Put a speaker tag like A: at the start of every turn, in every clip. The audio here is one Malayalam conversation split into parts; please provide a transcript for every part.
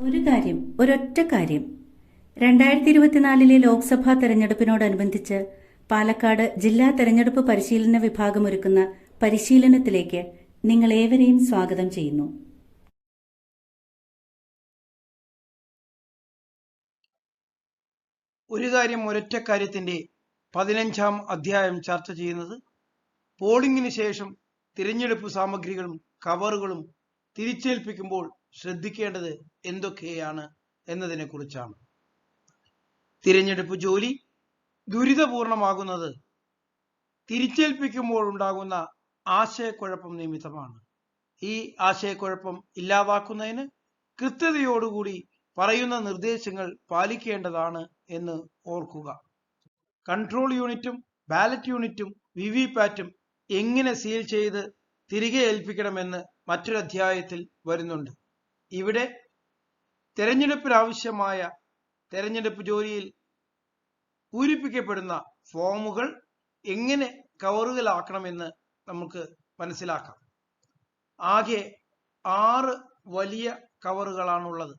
A: ഒരൊറ്റ കാര്യം 2024 ലോക്സഭാ തെരഞ്ഞെടുപ്പിനോടനുബന്ധിച്ച് പാലക്കാട് ജില്ലാ തെരഞ്ഞെടുപ്പ് പരിശീലന വിഭാഗം ഒരുക്കുന്ന പരിശീലനത്തിലേക്ക് നിങ്ങൾ ഏവരെയും സ്വാഗതം ചെയ്യുന്നു.
B: ഒരൊറ്റ കാര്യത്തിന്റെ 15ാം അധ്യായം ചർച്ച ചെയ്യുന്നത് പോളിംഗിന് ശേഷം തിരഞ്ഞെടുപ്പ് സാമഗ്രികളും കവറുകളും തിരിച്ചേൽപ്പിക്കുമ്പോൾ ശ്രദ്ധിക്കേണ്ടത് എന്തൊക്കെയാണ് എന്നതിനെ കുറിച്ചാണ്. തിരഞ്ഞെടുപ്പ് ജോലി ദുരിതപൂർണമാകുന്നത് തിരിച്ചേൽപ്പിക്കുമ്പോൾ ഉണ്ടാകുന്ന ആശയക്കുഴപ്പം നിമിത്തമാണ്. ഈ ആശയക്കുഴപ്പം ഇല്ലാതാക്കുന്നതിന് കൃത്യതയോടുകൂടി പറയുന്ന നിർദ്ദേശങ്ങൾ പാലിക്കേണ്ടതാണ് എന്ന് ഓർക്കുക. കൺട്രോൾ യൂണിറ്റും ബാലറ്റ് യൂണിറ്റും വിവിപാറ്റും എങ്ങനെ സീൽ ചെയ്ത് തിരികെ ഏൽപ്പിക്കണമെന്ന് മറ്റൊരു അധ്യായത്തിൽ വരുന്നുണ്ട്. ഇവിടെ തെരഞ്ഞെടുപ്പിനാവശ്യമായ തെരഞ്ഞെടുപ്പ് ജോലിയിൽ പൂരിപ്പിക്കപ്പെടുന്ന ഫോമുകൾ എങ്ങനെ കവറുകളാക്കണമെന്ന് നമുക്ക് മനസ്സിലാക്കാം. ആകെ 6 വലിയ കവറുകളാണുള്ളത്.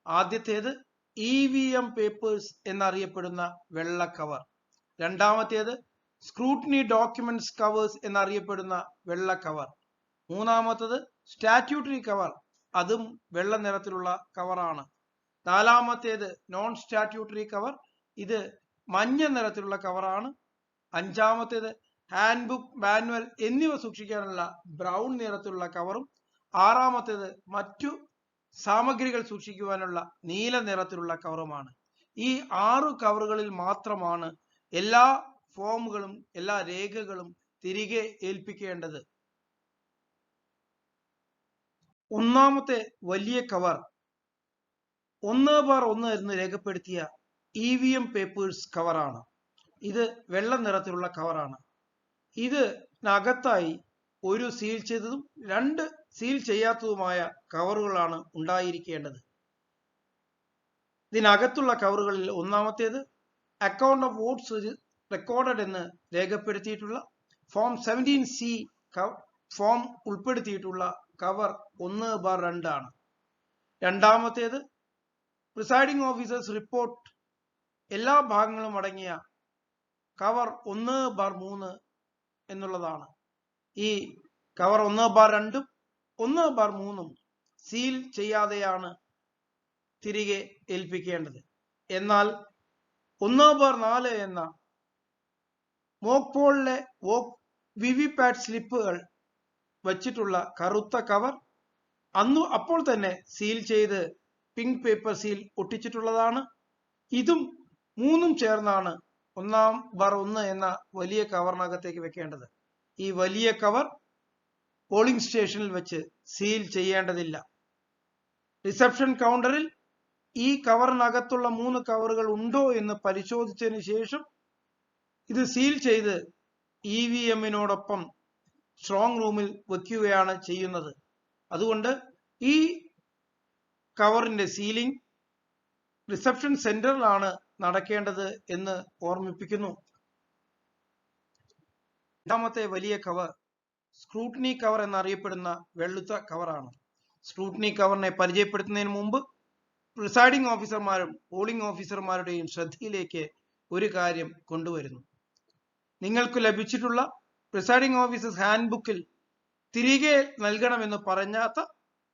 B: ആദ്യത്തേത് EVM പേപ്പേഴ്സ് എന്നറിയപ്പെടുന്ന വെള്ള കവർ. രണ്ടാമത്തേത് സ്ക്രൂട്ടിനി ഡോക്യുമെന്റ്സ് കവേഴ്സ് എന്നറിയപ്പെടുന്ന വെള്ള കവർ. മൂന്നാമത്തത് സ്റ്റാറ്റ്യൂട്ടറി കവർ, അതും വെള്ള നിറത്തിലുള്ള കവറാണ്. നാലാമത്തേത് നോൺ സ്റ്റാറ്റ്യൂട്ടറി കവർ, ഇത് മഞ്ഞ നിറത്തിലുള്ള കവറാണ്. അഞ്ചാമത്തേത് ഹാൻഡ് ബുക്ക്, മാനുവൽ എന്നിവ സൂക്ഷിക്കാനുള്ള ബ്രൗൺ നിറത്തിലുള്ള കവറും. ആറാമത്തേത് മറ്റു സാമഗ്രികൾ സൂക്ഷിക്കുവാനുള്ള നീല നിറത്തിലുള്ള കവറുമാണ്. ഈ 6 കവറുകളിൽ മാത്രമാണ് എല്ലാ ഫോമുകളും എല്ലാ രേഖകളും തിരികെ ഏൽപ്പിക്കേണ്ടത്. ഒന്നാമത്തെ വലിയ കവർ 1/1 എന്ന് രേഖപ്പെടുത്തിയ EVM പേപ്പേഴ്സ് കവറാണ്. ഇത് വെള്ള നിറത്തിലുള്ള കവറാണ്. ഇതിനകത്തായി ഒരു സീൽ ചെയ്തതും 2 സീൽ ചെയ്യാത്തതുമായ കവറുകളാണ് ഉണ്ടായിരിക്കേണ്ടത്. ഇതിനകത്തുള്ള കവറുകളിൽ ഒന്നാമത്തേത് അക്കൗണ്ട് ഓഫ് വോട്ട്സ് റെക്കോർഡഡ് എന്ന് രേഖപ്പെടുത്തിയിട്ടുള്ള ഫോം 17C ഫോം ഉൾപ്പെടുത്തിയിട്ടുള്ള കവർ 1/2 ആണ്. രണ്ടാമത്തേത് പ്രിസൈഡിംഗ് ഓഫീസേഴ്സ് റിപ്പോർട്ട് എല്ലാ ഭാഗങ്ങളും അടങ്ങിയ കവർ 1/3 എന്നുള്ളതാണ്. ഈ കവർ 1/2 1/3 സീൽ ചെയ്യാതെയാണ് തിരികെ ഏൽപ്പിക്കേണ്ടത്. എന്നാൽ 1/4 എന്ന മോക്ക് പോളിലെ വിവിപാറ്റ് സ്ലിപ്പുകൾ വച്ചിട്ടുള്ള കറുത്ത കവർ അപ്പോൾ തന്നെ സീൽ ചെയ്ത് പിങ്ക് പേപ്പർ സീൽ ഒട്ടിച്ചിട്ടുള്ളതാണ്. ഇതും 3 ചേർന്നാണ് 1/1 എന്ന വലിയ കവറിനകത്തേക്ക് വെക്കേണ്ടത്. ഈ വലിയ കവർ പോളിംഗ് സ്റ്റേഷനിൽ വെച്ച് സീൽ ചെയ്യേണ്ടതില്ല. റിസപ്ഷൻ കൗണ്ടറിൽ ഈ കവറിനകത്തുള്ള 3 കവറുകൾ ഉണ്ടോ എന്ന് പരിശോധിച്ചതിന് ശേഷം ഇത് സീൽ ചെയ്ത് EVMനോടൊപ്പം സ്ട്രോങ് റൂമിൽ വെക്കുകയാണ് ചെയ്യുന്നത്. അതുകൊണ്ട് ഈ കവറിന്റെ സീലിംഗ് റിസപ്ഷൻ സെന്ററിലാണ് നടക്കേണ്ടത് എന്ന് ഓർമ്മിപ്പിക്കുന്നു. രണ്ടാമത്തെ വലിയ കവർ സ്ക്രൂട്ടിനി കവർ എന്നറിയപ്പെടുന്ന വെളുത്ത കവറാണ്. സ്ക്രൂട്ടിനി കവറിനെ പരിചയപ്പെടുത്തുന്നതിന് മുമ്പ് പ്രിസൈഡിംഗ് ഓഫീസർമാരും പോളിംഗ് ഓഫീസർമാരുടെയും ശ്രദ്ധയിലേക്ക് ഒരു കാര്യം കൊണ്ടുവരുന്നു. നിങ്ങൾക്ക് ലഭിച്ചിട്ടുള്ള പ്രിസൈഡിംഗ് ഓഫീസേഴ്സ് ഹാൻഡ് ബുക്കിൽ തിരികെ നൽകണമെന്ന് പറഞ്ഞാത്ത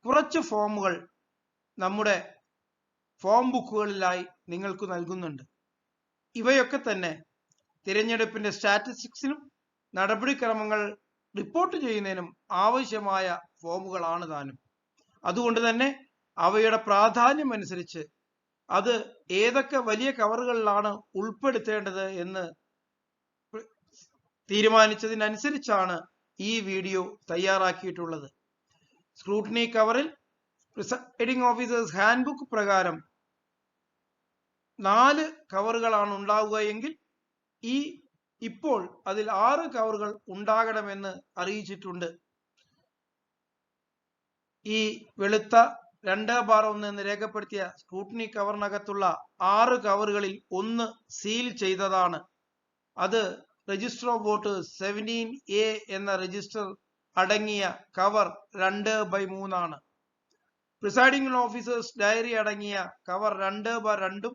B: കുറച്ച് ഫോമുകൾ നമ്മുടെ ഫോം ബുക്കുകളിലായി നിങ്ങൾക്ക് നൽകുന്നുണ്ട്. ഇവയൊക്കെ തന്നെ തിരഞ്ഞെടുപ്പിന്റെ സ്റ്റാറ്റിസ്റ്റിക്സിനും നടപടിക്രമങ്ങൾ റിപ്പോർട്ട് ചെയ്യുന്നതിനും ആവശ്യമായ ഫോമുകളാണ് താനും. അതുകൊണ്ട് തന്നെ അവയുടെ പ്രാധാന്യം അനുസരിച്ച് അത് ഏതൊക്കെ വലിയ കവറുകളിലാണ് ഉൾപ്പെടുത്തേണ്ടത് എന്ന് തീരുമാനിച്ചതിനനുസരിച്ചാണ് ഈ വീഡിയോ തയ്യാറാക്കിയിട്ടുള്ളത്. സ്ക്രൂട്ടിനി കവറിൽ പ്രിസൈഡിംഗ് ഓഫീസേഴ്സ് ഹാൻഡ് ബുക്ക് പ്രകാരം 4 കവറുകളാണ് ഉണ്ടാവുക എങ്കിൽ ഇപ്പോൾ അതിൽ 6 കവറുകൾ ഉണ്ടാകണമെന്ന് അറിയിച്ചിട്ടുണ്ട്. ഈ വെളുത്ത 2/1 എന്ന് രേഖപ്പെടുത്തിയ സ്ക്രൂട്ടിനി കവറിനകത്തുള്ള 6 കവറുകളിൽ 1 സീൽ ചെയ്തതാണ്. അത് രജിസ്റ്റർ ഓഫ് വോട്ടേഴ്സ് 17A എന്ന രജിസ്റ്റർ അടങ്ങിയ കവർ 2/3 ആണ്. പ്രിസൈഡിംഗ് ഓഫീസേഴ്സ് ഡയറി അടങ്ങിയ കവർ 2/2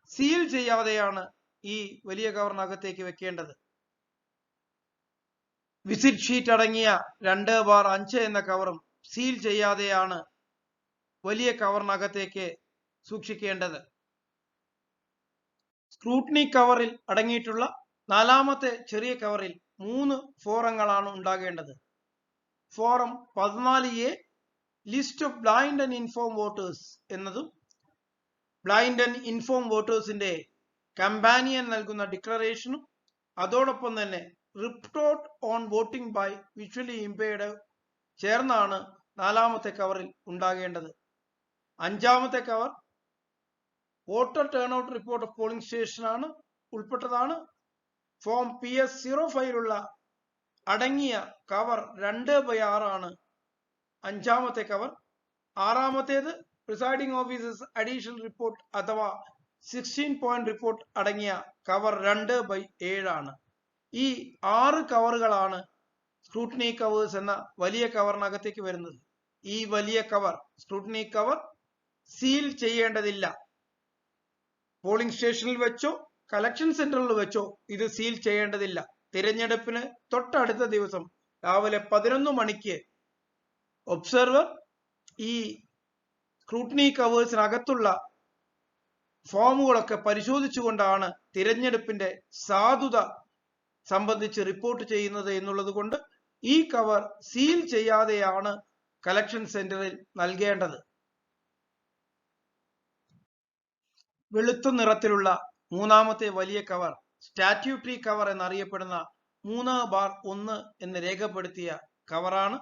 B: സീൽ ചെയ്യാതെയാണ് ഈ വലിയ കവറിനകത്തേക്ക് വെക്കേണ്ടത്. വിസിറ്റ് ഷീറ്റ് അടങ്ങിയ 2/5 എന്ന കവറും സീൽ ചെയ്യാതെയാണ് വലിയ കവറിനകത്തേക്ക് സൂക്ഷിക്കേണ്ടത്. സ്ക്രൂട്ടിനി കവറിൽ അടങ്ങിയിട്ടുള്ള 4ാമത്തെ ചെറിയ കവറിൽ 3 ഫോറങ്ങളാണ് ഉണ്ടാകേണ്ടത്. Form 14A list of blind and infirm voters എന്നതും ബ്ലൈൻഡ് ആൻഡ് ഇൻഫോം വോട്ടേഴ്സിന്റെ കമ്പാനിയൻ നൽകുന്ന ഡിക്ലറേഷനും അതോടൊപ്പം തന്നെ report on voting by visually impaired ചേർന്നാണ് 4ാമത്തെ കവറിൽ ഉണ്ടാകേണ്ടത്. 5ാമത്തെ cover voter turn out report of polling സ്റ്റേഷനാണ് ഉൾപ്പെട്ടതാണ്. ഫോം PS05 അടങ്ങിയ കവർ 2/6 ആണ് 5ാമത്തെ കവർ. 6ാമത്തേത് പ്രിസൈഡിംഗ് ഓഫീസേഴ്സ് അഡീഷണൽ റിപ്പോർട്ട് അഥവാ 16 പോയിന്റ് റിപ്പോർട്ട് അടങ്ങിയ കവർ 2/7 ആണ്. ഈ 6 കവറുകളാണ് സ്ക്രൂട്ടിനി കവേഴ്സ് എന്ന വലിയ കവറിനകത്തേക്ക് വരുന്നത്. ഈ വലിയ കവർ സ്ക്രൂട്ടിനി കവർ സീൽ ചെയ്യേണ്ടതില്ല. പോളിംഗ് സ്റ്റേഷനിൽ വെച്ചോ കളക്ഷൻ സെന്ററിൽ വെച്ചോ ഇത് സീൽ ചെയ്യേണ്ടതില്ല. തിരഞ്ഞെടുപ്പിന് തൊട്ടടുത്ത ദിവസം രാവിലെ 11 മണിക്ക് ഒബ്സർവർ ഈ സ്ക്രൂട്ടിനി കവേഴ്സിനകത്തുള്ള ഫോമുകളൊക്കെ പരിശോധിച്ചുകൊണ്ടാണ് തിരഞ്ഞെടുപ്പിന്റെ സാധുത സംബന്ധിച്ച് റിപ്പോർട്ട് ചെയ്യുന്നത് എന്നുള്ളത് കൊണ്ട് ഈ കവർ സീൽ ചെയ്യാതെയാണ് കളക്ഷൻ സെന്ററിൽ നൽകേണ്ടത്. വെളുത്ത നിറത്തിലുള്ള 3ാമത്തെ വലിയ കവർ സ്റ്റാറ്റ്യൂട്ടറി കവർ എന്നറിയപ്പെടുന്ന 3/1 എന്ന് രേഖപ്പെടുത്തിയ കവറാണ്.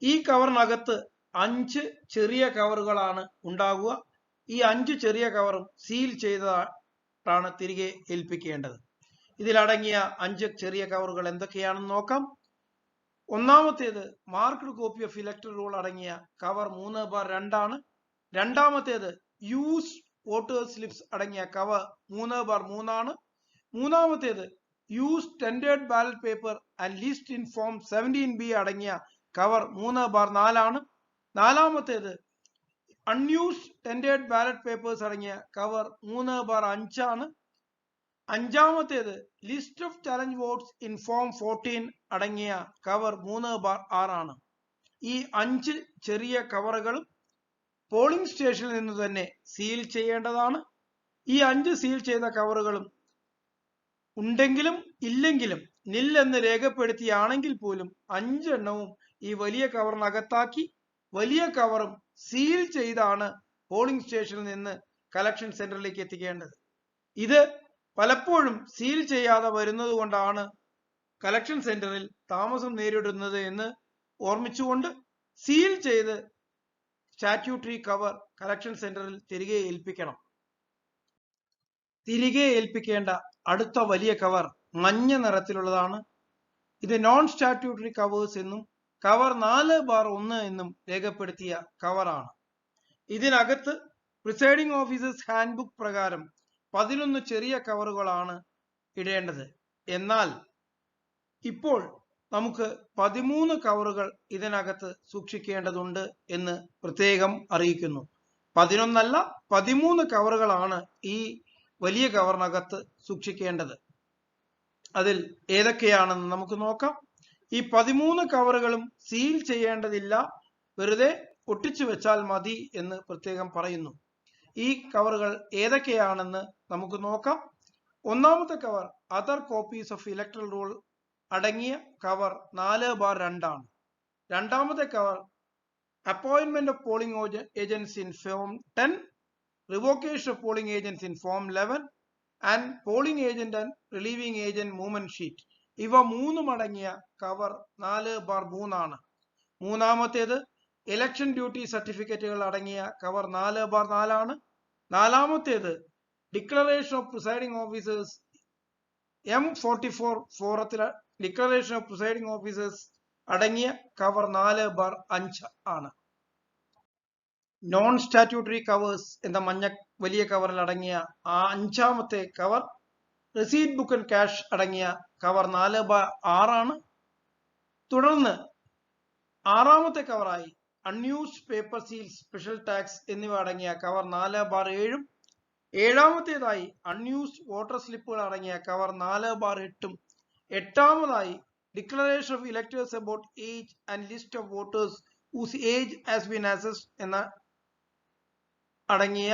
B: ഈ കവറിനകത്ത് 5 ചെറിയ കവറുകളാണ് ഉണ്ടാകുക. ഈ 5 ചെറിയ കവറും സീൽ ചെയ്തതാണ് തിരികെ ഏൽപ്പിക്കേണ്ടത്. ഇതിലടങ്ങിയ 5 ചെറിയ കവറുകൾ എന്തൊക്കെയാണെന്ന് നോക്കാം. 1ാമത്തേത് marked copy of electoral roll അടങ്ങിയ കവർ 3/2 ആണ്. 2ാമത്തേത് യൂസ് വോട്ടേഴ്സ് സ്ലിപ്സ് അടങ്ങിയ കവർ 3/3 ആണ്. 3ാമത്തേത് use tendered ballot paper and list in form 17B അടങ്ങിയ കവർ 3/4 ആണ്. 4ാമത്തേത് അൺയൂസ്ഡ് ടെൻഡേർഡ് ബാലറ്റ് പേപ്പേഴ്സ് അടങ്ങിയ കവർ 3/5 ആണ്. 5ാമത്തേത് list of challenge votes in form 14 അടങ്ങിയ കവർ 3/6 ആണ്. ഈ 5 ചെറിയ കവറുകളും പോളിംഗ് സ്റ്റേഷനിൽ നിന്ന് തന്നെ സീൽ ചെയ്യേണ്ടതാണ്. ഈ 5 സീൽ ചെയ്ത കവറുകളും ഉണ്ടെങ്കിലും ഇല്ലെങ്കിലും നിൽ എന്ന് രേഖപ്പെടുത്തിയാണെങ്കിൽ പോലും 5 എണ്ണവും ഈ വലിയ കവറിനകത്താക്കി വലിയ കവറും സീൽ ചെയ്താണ് പോളിംഗ് സ്റ്റേഷനിൽ നിന്ന് കളക്ഷൻ സെന്ററിലേക്ക് എത്തിക്കേണ്ടത്. ഇത് പലപ്പോഴും സീൽ ചെയ്യാതെ വരുന്നത് കൊണ്ടാണ് കളക്ഷൻ സെന്ററിൽ താമസം നേരിടുന്നത് എന്ന് ഓർമ്മിച്ചുകൊണ്ട് സീൽ ചെയ്ത് സ്റ്റാറ്റ്യൂട്ടറി കവർ കളക്ഷൻ സെന്ററിൽ തിരികെ ഏൽപ്പിക്കണം. തിരികെ ഏൽപ്പിക്കേണ്ട അടുത്ത വലിയ കവർ മഞ്ഞ നിറത്തിലുള്ളതാണ്. ഇത് നോൺ സ്റ്റാറ്റ്യൂട്ടറി കവേഴ്സ് എന്നും കവർ 4/1 എന്നും രേഖപ്പെടുത്തിയ കവറാണ്. ഇതിനകത്ത് പ്രിസൈഡിംഗ് ഓഫീസേഴ്സ് ഹാൻഡ്ബുക്ക് പ്രകാരം 11 ചെറിയ കവറുകളാണ് ഇടേണ്ടത്. എന്നാൽ ഇപ്പോൾ നമുക്ക് 13 കവറുകൾ ഇതിനകത്ത് സൂക്ഷിക്കേണ്ടതുണ്ട് എന്ന് പ്രത്യേകം അറിയിക്കുന്നു. 11 അല്ല 13 കവറുകളാണ് ഈ വലിയ കവറിനകത്ത് സൂക്ഷിക്കേണ്ടത്. അതിൽ ഏതൊക്കെയാണെന്ന് നമുക്ക് നോക്കാം. ഈ 13 കവറുകളും സീൽ ചെയ്യേണ്ടതില്ല, വെറുതെ ഒട്ടിച്ചു വെച്ചാൽ മതി എന്ന് പ്രത്യേകം പറയുന്നു. ഈ കവറുകൾ ഏതൊക്കെയാണെന്ന് നമുക്ക് നോക്കാം. 1ാമത്തെ cover other copies of electoral roll അടങ്ങിയ കവർ 4/2 ആണ്. 2ാമത്തെ cover appointment of polling agents in form 10, revocation of polling agents in form 11 and polling agent and relieving agent movement sheet. ഇവ 3 അടങ്ങിയ കവർ 4/3 ആണ്. 3ാമത്തേത് ഇലക്ഷൻ ഡ്യൂട്ടി സർട്ടിഫിക്കറ്റുകൾ അടങ്ങിയ കവർ 4/4 ആണ്. 4ാമത്തേത് declaration of presiding officers M44 ഫോറത്തിലെ ഡിക്ലറേഷൻ ഓഫ് പ്രിസൈഡിംഗ് ഓഫീസേഴ്സ് അടങ്ങിയ കവർ 4/5 ആണ്. നോൺ സ്റ്റാറ്റ്യൂട്ടറി കവേഴ്സ് എന്ന മഞ്ഞ വലിയ കവറിൽ അടങ്ങിയ 5ാമത്തെ cover receipt book and cash അടങ്ങിയ കവർ 4/6 ആണ്. തുടർന്ന് 6ാമത്തെ കവറായി unused paper seals, special tags എന്നിവ അടങ്ങിയ കവർ 4/7 ഏഴാമത്തേതായി അൺയൂസ്ഡ് വോട്ടർ സ്ലിപ്പുകൾ അടങ്ങിയ കവർ 4/8 എട്ടാമതായി declaration of electors about age and list of voters whose age has been assessed എന്ന അടങ്ങിയ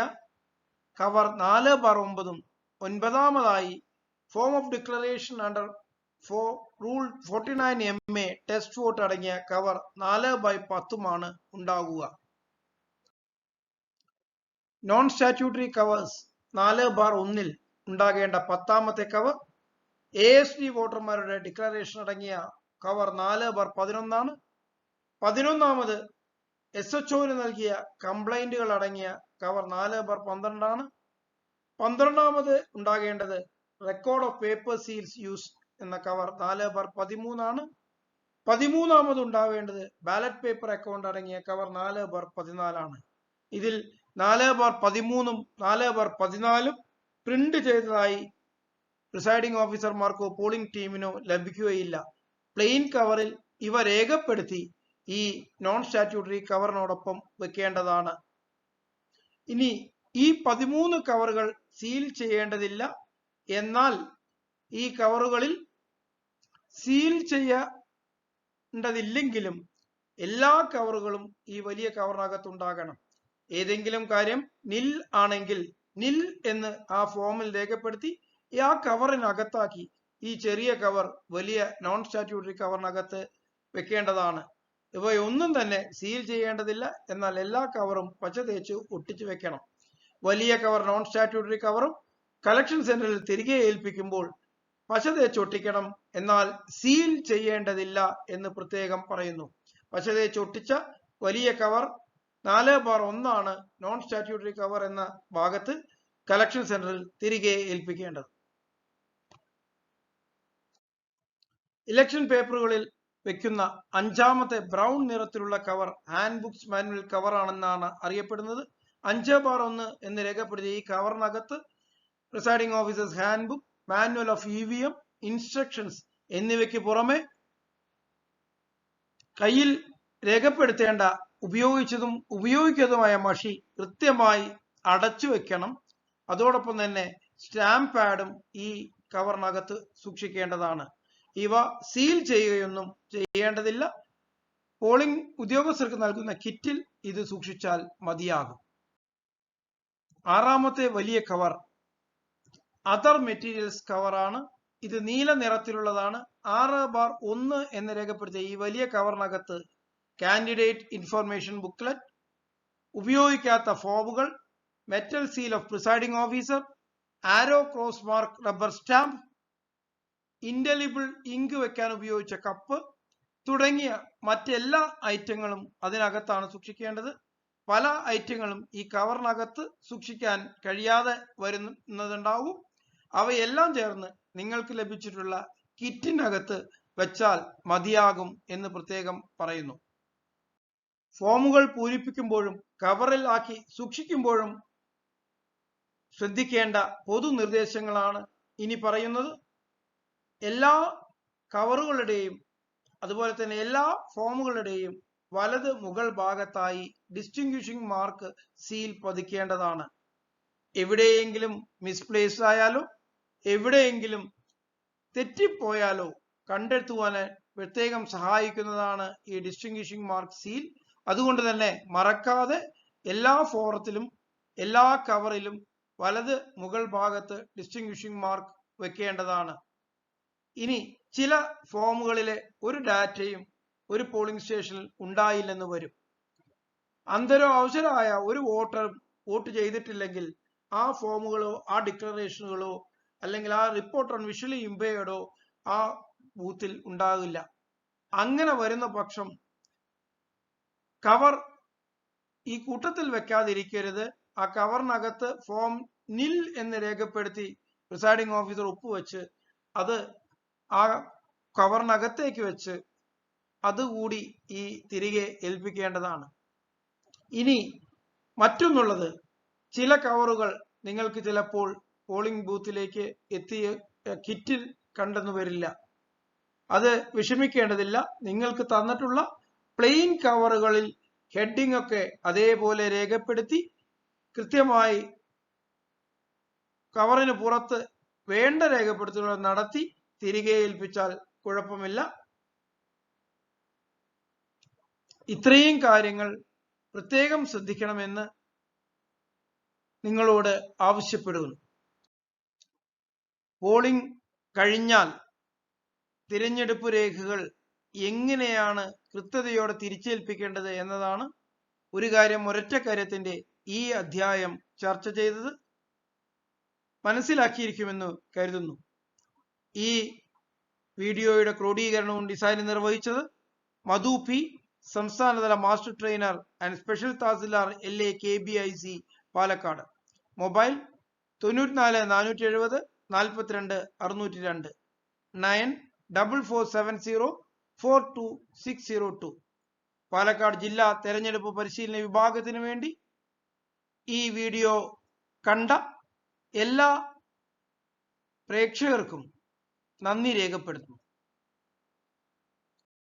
B: കവർ 4/9 ഒൻപതാമതായി form of declaration under rule 49MA test vote അടങ്ങിയ കവർ 4/10 ഉണ്ടാകുക. നോൺ സ്റ്റാറ്റ്യൂട്ടറി കവേഴ്സ് 4/1 ഉണ്ടാകേണ്ട 10ാമത്തെ കവർ ASD വോട്ടർമാരുടെ ഡിക്ലറേഷൻ അടങ്ങിയ കവർ 4/11 11ാമത് SHOന് നൽകിയ കംപ്ലൈന്റുകൾ അടങ്ങിയ കവർ 4/12 12ാമത് ഉണ്ടാകേണ്ടത് record of paper seals use എന്ന കവർ 4/13 13ാമത് ഉണ്ടാവേണ്ടത് ബാലറ്റ് പേപ്പർ അക്കൗണ്ട് അടങ്ങിയ കവർ 4/14 ഇതിൽ 4/13 4/14 പ്രിന്റ് ചെയ്തതായി പ്രിസൈഡിംഗ് ഓഫീസർമാർക്കോ പോളിംഗ് ടീമിനോ ലഭിക്കുകയില്ല. പ്ലെയിൻ കവറിൽ ഇവ രേഖപ്പെടുത്തി ഈ നോൺ സ്റ്റാറ്റ്യൂട്ടറി കവറിനോടൊപ്പം വെക്കേണ്ടതാണ്. ഇനി ഈ 13 കവറുകൾ സീൽ ചെയ്യേണ്ടതില്ല. എന്നാൽ ഈ കവറുകളിൽ സീൽ ചെയ്യേണ്ടതില്ലെങ്കിലും എല്ലാ കവറുകളും ഈ വലിയ കവറിനകത്തുണ്ടാകണം. ഏതെങ്കിലും കാര്യം നിൽ ആണെങ്കിൽ നിൽ എന്ന് ആ ഫോമിൽ രേഖപ്പെടുത്തി ആ കവറിനകത്താക്കി ഈ ചെറിയ കവർ വലിയ നോൺ സ്റ്റാറ്റ്യൂട്ടറി കവറിനകത്ത് വെക്കേണ്ടതാണ്. ഇവയൊന്നും തന്നെ സീൽ ചെയ്യേണ്ടതില്ല. എന്നാൽ എല്ലാ കവറും പച്ച തേച്ച് ഒട്ടിച്ചു വെക്കണം. വലിയ കവർ നോൺ സ്റ്റാറ്റ്യൂട്ടറി കവറും കളക്ഷൻ സെന്ററിൽ തിരികെ ഏൽപ്പിക്കുമ്പോൾ പച്ച തേച്ച് ഒട്ടിക്കണം. എന്നാൽ സീൽ ചെയ്യേണ്ടതില്ല എന്ന് പ്രത്യേകം പറയുന്നു. പച്ച തേച്ച് ഒട്ടിച്ച വലിയ കവർ 4/1 നോൺ സ്റ്റാറ്റ്യൂട്ടറി കവർ എന്ന ഭാഗത്ത് കളക്ഷൻ സെന്ററിൽ തിരികെ ഏൽപ്പിക്കേണ്ടത്. ഇലക്ഷൻ പേപ്പറുകളിൽ വെക്കുന്ന 5ാമത്തെ ബ്രൗൺ നിറത്തിലുള്ള cover hand books manual cover ആണെന്നാണ് അറിയപ്പെടുന്നത്. 5/1 എന്ന് രേഖപ്പെടുത്തിയ ഈ കവറിനകത്ത് presiding officers hand book, manual of EVM, instructions എന്നിവയ്ക്ക് പുറമെ കയ്യിൽ രേഖപ്പെടുത്തേണ്ട ഉപയോഗിച്ചതും ഉപയോഗിക്കാത്തതുമായ മഷി കൃത്യമായി അടച്ചു വെക്കണം. അതോടൊപ്പം തന്നെ സ്റ്റാമ്പ് പാഡും ഈ കവറിനകത്ത് സൂക്ഷിക്കേണ്ടതാണ്. ഇവ സീൽ ചെയ്യുകയൊന്നും ചെയ്യേണ്ടതില്ല. പോളിംഗ് ഉദ്യോഗസ്ഥർക്ക് നൽകുന്ന കിറ്റിൽ ഇത് സൂക്ഷിച്ചാൽ മതിയാകും. 6ാമത്തെ വലിയ കവർ അതർ മെറ്റീരിയൽസ് കവറാണ്. ഇത് നീല നിറത്തിലുള്ളതാണ്. 6/1 എന്ന് രേഖപ്പെടുത്തിയ ഈ വലിയ കവറിനകത്ത് കാൻഡിഡേറ്റ് ഇൻഫർമേഷൻ ബുക്ക്ലെറ്റ്, ഉപയോഗിക്കാത്ത ഫോമുകൾ, metal seal of presiding officer, arrow cross mark rubber stamp, indelible ink വെക്കാൻ ഉപയോഗിച്ച കപ്പ് തുടങ്ങിയ മറ്റെല്ലാ ഐറ്റങ്ങളും അതിനകത്താണ് സൂക്ഷിക്കേണ്ടത്. പല ഐറ്റങ്ങളും ഈ കവറിനകത്ത് സൂക്ഷിക്കാൻ കഴിയാതെ വരുന്നതുണ്ടാവും. അവയെല്ലാം ചേർന്ന് നിങ്ങൾക്ക് ലഭിച്ചിട്ടുള്ള കിറ്റിനകത്ത് വെച്ചാൽ മതിയാകും എന്ന് പ്രത്യേകം പറയുന്നു. ഫോമുകൾ പൂരിപ്പിക്കുമ്പോഴും കവറിൽ ആക്കി സൂക്ഷിക്കുമ്പോഴും ശ്രദ്ധിക്കേണ്ട പൊതു നിർദ്ദേശങ്ങളാണ് ഇനി പറയുന്നത്. എല്ലാ കവറുകളുടെയും അതുപോലെ തന്നെ എല്ലാ ഫോമുകളുടെയും വലത് മുകൾ ഭാഗത്തായി ഡിസ്റ്റിങ്വിഷിംഗ് മാർക്ക് സീൽ പതിക്കേണ്ടതാണ്. എവിടെയെങ്കിലും മിസ്പ്ലേസ് ആയാലോ എവിടെയെങ്കിലും തെറ്റിപ്പോയാലോ കണ്ടെത്തുവാൻ പ്രത്യേകം സഹായിക്കുന്നതാണ് ഈ ഡിസ്റ്റിങ്വിഷിംഗ് മാർക്ക് സീൽ. അതുകൊണ്ട് തന്നെ മറക്കാതെ എല്ലാ ഫോറത്തിലും എല്ലാ കവറിലും വലത് മുകൾ ഭാഗത്ത് ഡിസ്റ്റിങ്വിഷിംഗ് മാർക്ക് വെക്കേണ്ടതാണ്. ഇനി ചില ഫോമുകളിലെ ഒരു ഡാറ്റയും ഒരു പോളിംഗ് സ്റ്റേഷനിൽ ഉണ്ടായില്ലെന്ന് വരും. അന്തരോ അവസരമായ ഒരു വോട്ടർ വോട്ട് ചെയ്തിട്ടില്ലെങ്കിൽ ആ ഫോമുകളോ ആ ഡിക്ലറേഷനുകളോ അല്ലെങ്കിൽ ആ റിപ്പോർട്ട് ഓൺ വിഷ്വലി ഇംപെയർഡോ ആ ബൂത്തിൽ ഉണ്ടാകില്ല. അങ്ങനെ വരുന്ന പക്ഷം കവർ ഈ കൂട്ടത്തിൽ വെക്കാതിരിക്കരുത്. ആ കവറിനകത്ത് ഫോം നിൽ എന്ന് രേഖപ്പെടുത്തി പ്രിസൈഡിംഗ് ഓഫീസർ ഒപ്പുവെച്ച് അത് ആ കവറിനകത്തേക്ക് വെച്ച് അതുകൂടി ഈ തിരികെ ഏൽപ്പിക്കേണ്ടതാണ്. ഇനി മറ്റൊന്നുള്ളത്, ചില കവറുകൾ നിങ്ങൾക്ക് ചിലപ്പോൾ പോളിംഗ് ബൂത്തിലേക്ക് എത്തിയ കിറ്റിൽ കണ്ടെന്നു വരില്ല. അത് വിഷമിക്കേണ്ടതില്ല. നിങ്ങൾക്ക് തന്നിട്ടുള്ള പ്ലെയിൻ കവറുകളിൽ ഹെഡിങ് ഒക്കെ അതേപോലെ രേഖപ്പെടുത്തി കൃത്യമായി കവറിന് പുറത്ത് വേണ്ട രേഖപ്പെടുത്തലുകൾ നടത്തി തിരികെ ഏൽപ്പിച്ചാൽ കുഴപ്പമില്ല. ഇത്രയും കാര്യങ്ങൾ പ്രത്യേകം ശ്രദ്ധിക്കണമെന്ന് നിങ്ങളോട് ആവശ്യപ്പെടുന്നു. പോളിംഗ് കഴിഞ്ഞാൽ തിരഞ്ഞെടുപ്പ് രേഖകൾ എങ്ങനെയാണ് കൃത്യതയോടെ തിരിച്ചേൽപ്പിക്കേണ്ടത് എന്നതാണ് ഒരു കാര്യം, ഒരൊറ്റ കാര്യത്തിന്റെ ഈ അധ്യായം ചർച്ച ചെയ്തത്. മനസ്സിലാക്കിയിരിക്കുമെന്ന് കരുതുന്നു. ഈ വീഡിയോയുടെ ക്രോഡീകരണവും ഡിസൈനും നിർവഹിച്ചത് മധു പി, സംസ്ഥാനതല master trainer and special tahsildar LA KBIC Palakkad. Mobile 94 470 42 602 9447 42602. Palakkad ജില്ലാ തെരഞ്ഞെടുപ്പ് പരിശീലന വിഭാഗത്തിന് വേണ്ടി ഈ വീഡിയോ കണ്ട എല്ലാ പ്രേക്ഷകർക്കും നന്ദി രേഖപ്പെടുത്തുന്നു.